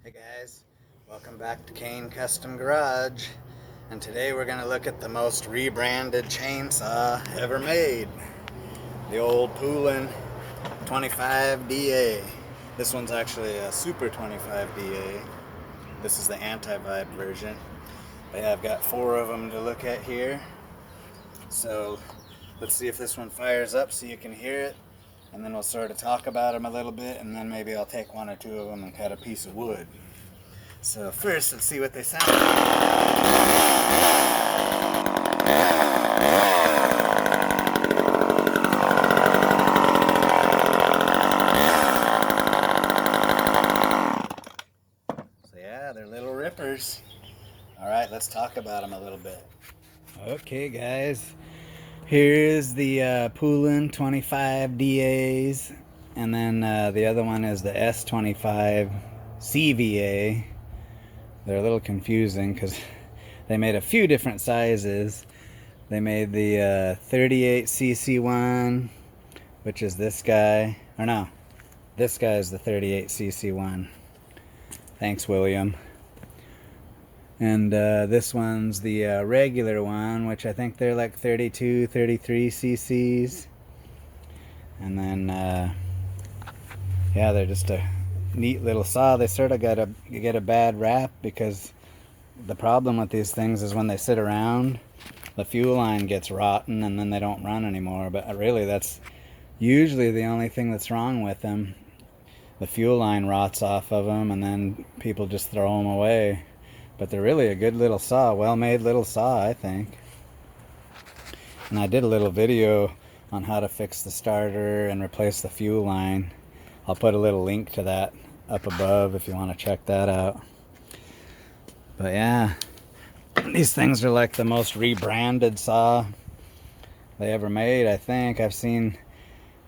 Hey guys, welcome back to Kane Custom Garage, and today we're going to look at the most rebranded chainsaw ever made, the old Poulan 25DA. This one's actually a Super 25DA. This is the anti-vibe version. I've got 4 of them to look at here, so let's see if this one fires up so you can hear it, and then we'll sort of talk about them a little bit, and then maybe I'll take 1 or 2 of them and cut a piece of wood. So first, let's see what they sound like. So yeah, they're little rippers. Alright, let's talk about them a little bit. Okay guys, here's the Poulan 25DAs, and then the other one is the S25 CVA. They're a little confusing because they made a few different sizes. They made the 38cc one, which is this guy. Or no, this guy is the 38cc one. Thanks, William. And this one's the regular one, which I think they're like 32, 33 cc's. And then, yeah, they're just a neat little saw. They sort of get a bad rap because the problem with these things is when they sit around, the fuel line gets rotten and then they don't run anymore. But really, that's usually the only thing that's wrong with them. The fuel line rots off of them and then people just throw them away. But they're really a good little saw, well-made little saw, I think. And I did a little video on how to fix the starter and replace the fuel line. I'll put a little link to that up above if you want to check that out. But yeah, these things are like the most rebranded saw they ever made, I think. I've seen,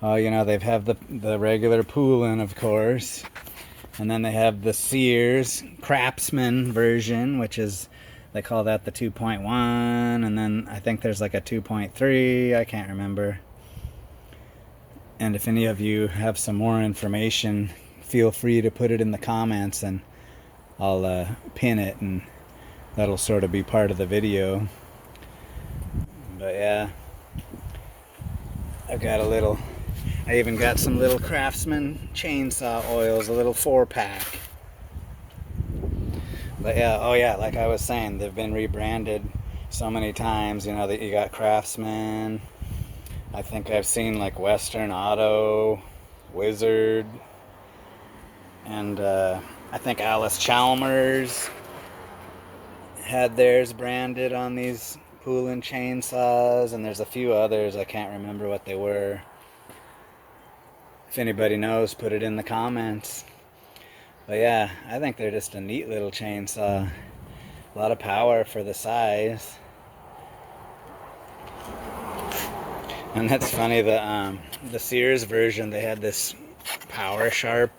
you know, they've have the regular Poulan, of course. And then they have the Sears Craftsman version, which is, they call that the 2.1. And then I think there's like a 2.3, I can't remember. And if any of you have some more information, feel free to put it in the comments and I'll pin it and that'll sort of be part of the video. But yeah, I even got some little Craftsman chainsaw oils, a little 4-pack. But yeah, oh yeah, like I was saying, they've been rebranded so many times. You know, that you got Craftsman. I think I've seen like Western Auto, Wizard, and I think Alice Chalmers had theirs branded on these Poulan chainsaws, and there's a few others, I can't remember what they were. If anybody knows, put it in the comments. But yeah, I think they're just a neat little chainsaw. A lot of power for the size. And that's funny, the Sears version, they had this power sharp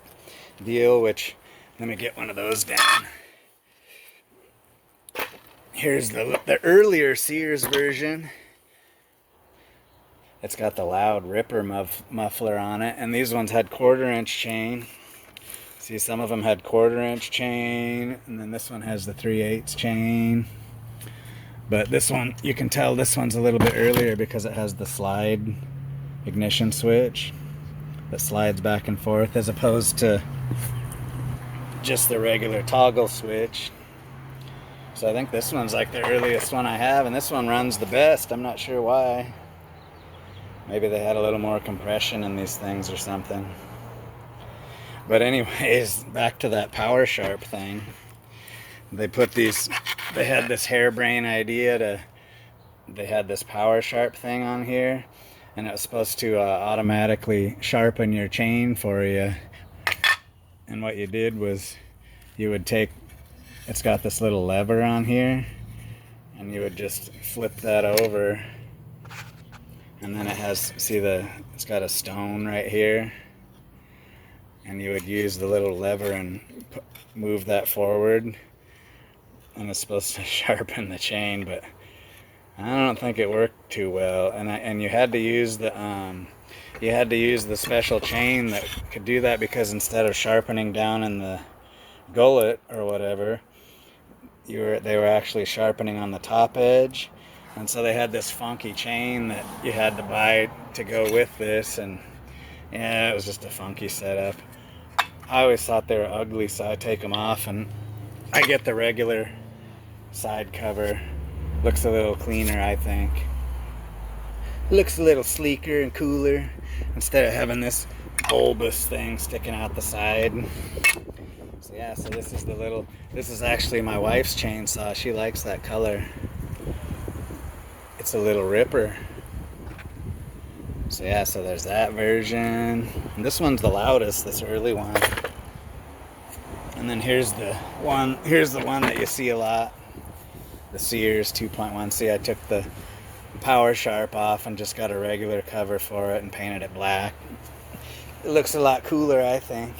deal, which, let me get one of those down. Here's the earlier Sears version. It's got the loud ripper muffler on it, and these ones had 1/4-inch chain. See, some of them had 1/4-inch chain, and then this one has the 3/8 chain. But this one, you can tell this one's a little bit earlier because it has the slide ignition switch that slides back and forth as opposed to just the regular toggle switch. So I think this one's like the earliest one I have, and this one runs the best. I'm not sure why. Maybe they had a little more compression in these things or something. But anyways, back to that power sharp thing. They had this harebrained idea they had this power sharp thing on here, and it was supposed to automatically sharpen your chain for you. And what you did was you would it's got this little lever on here, and you would just flip that over, and then it has, it's got a stone right here, and you would use the little lever and move that forward, and it's supposed to sharpen the chain, but I don't think it worked too well. And you had to use the special chain that could do that, because instead of sharpening down in the gullet or whatever, they were actually sharpening on the top edge. And so they had this funky chain that you had to buy to go with this, and yeah, it was just a funky setup. I always thought they were ugly, so I take them off and I get the regular side cover. Looks a little cleaner, I think. Looks a little sleeker and cooler instead of having this bulbous thing sticking out the side. So yeah, so this is actually my wife's chainsaw. She likes that color. It's a little ripper. So yeah, so there's that version. And this one's the loudest, this early one. And then here's the one that you see a lot. The Sears 2.1. See, I took the power sharp off and just got a regular cover for it and painted it black. It looks a lot cooler, I think.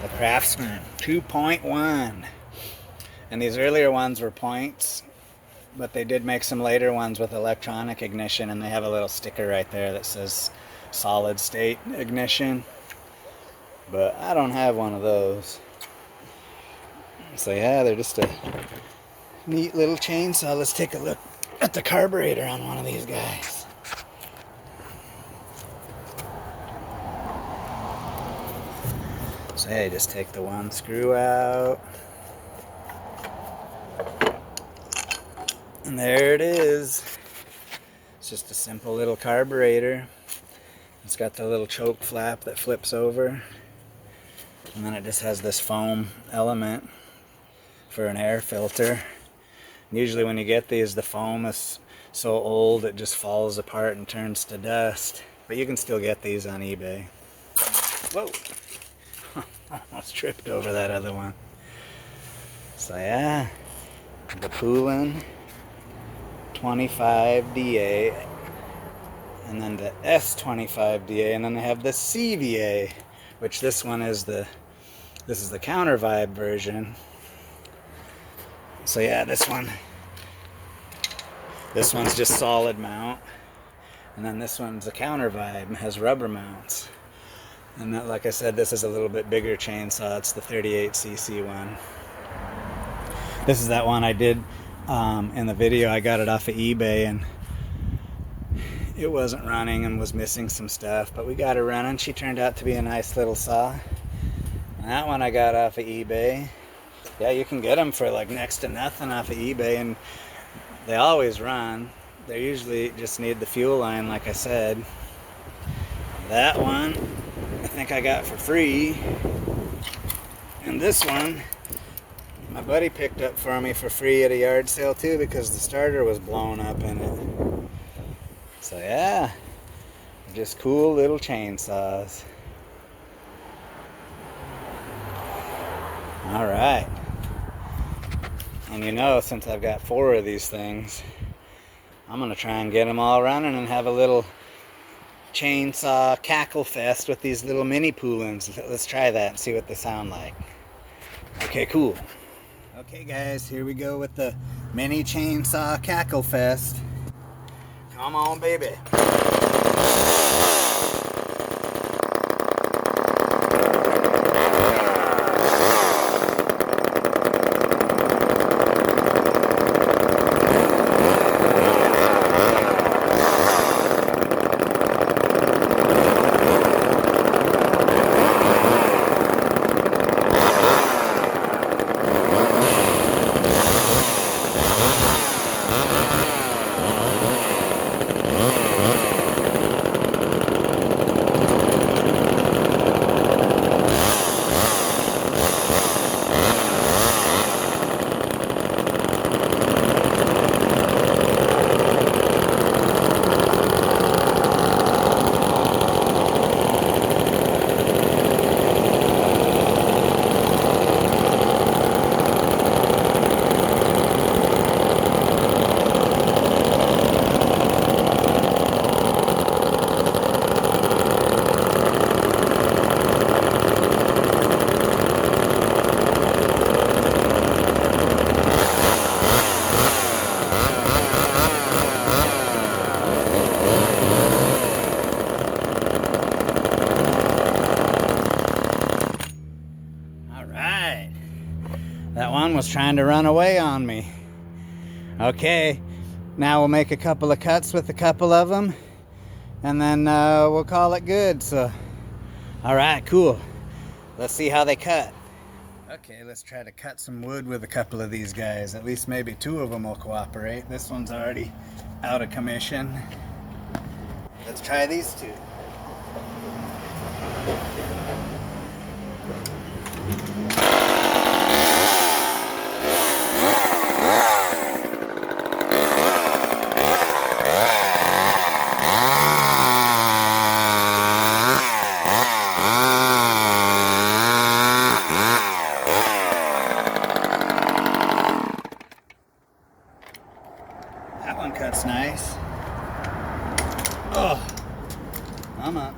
The Craftsman 2.1. And these earlier ones were points, but they did make some later ones with electronic ignition, and they have a little sticker right there that says solid state ignition. But I don't have one of those. So yeah, they're just a neat little chainsaw. Let's take a look at the carburetor on one of these guys. So hey, just take the one screw out. And there it is. It's just a simple little carburetor. It's got the little choke flap that flips over. And then it just has this foam element for an air filter. Usually when you get these, the foam is so old it just falls apart and turns to dust. But you can still get these on eBay. Whoa! Almost tripped over that other one. So yeah, the Poulan 25DA, and then the S25DA, and then they have the CVA, which this is the Countervibe version. So yeah, this one's just solid mount, and then this one's a Countervibe and has rubber mounts. And that, like I said, this is a little bit bigger chainsaw. It's the 38cc one. This is that one I did in the video. I got it off of eBay and it wasn't running and was missing some stuff, but we got her running. She turned out to be a nice little saw. And that one I got off of eBay. Yeah, you can get them for like next to nothing off of eBay, and they always run. They usually just need the fuel line, like I said. That one I think I got for free. And this one my buddy picked up for me for free at a yard sale too, because the starter was blown up in it. So yeah, just cool little chainsaws. Alright. And you know, since I've got 4 of these things, I'm going to try and get them all running and have a little chainsaw cackle fest with these little mini Poulans. Let's try that and see what they sound like. Okay, cool. Okay guys, here we go with the mini chainsaw cackle fest. Come on, baby. was trying to run away on me. Okay, now we'll make a couple of cuts with a couple of them, and then we'll call it good. So, all right, cool. Let's see how they cut. Okay, let's try to cut some wood with a couple of these guys. At least maybe two of them will cooperate. This one's already out of commission. Let's try these two. That one cuts nice. Oh, come on.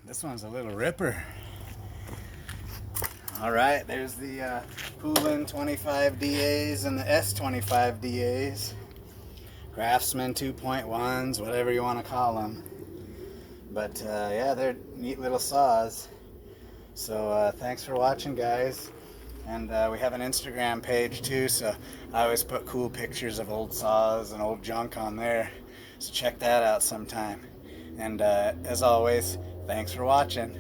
This one's a little ripper. All right, there's the Poulan 25DAs and the S25DAs. Craftsman 2.1s, whatever you want to call them. But yeah, they're neat little saws. So thanks for watching, guys. And we have an Instagram page too, so I always put cool pictures of old saws and old junk on there. So check that out sometime. And as always, thanks for watching.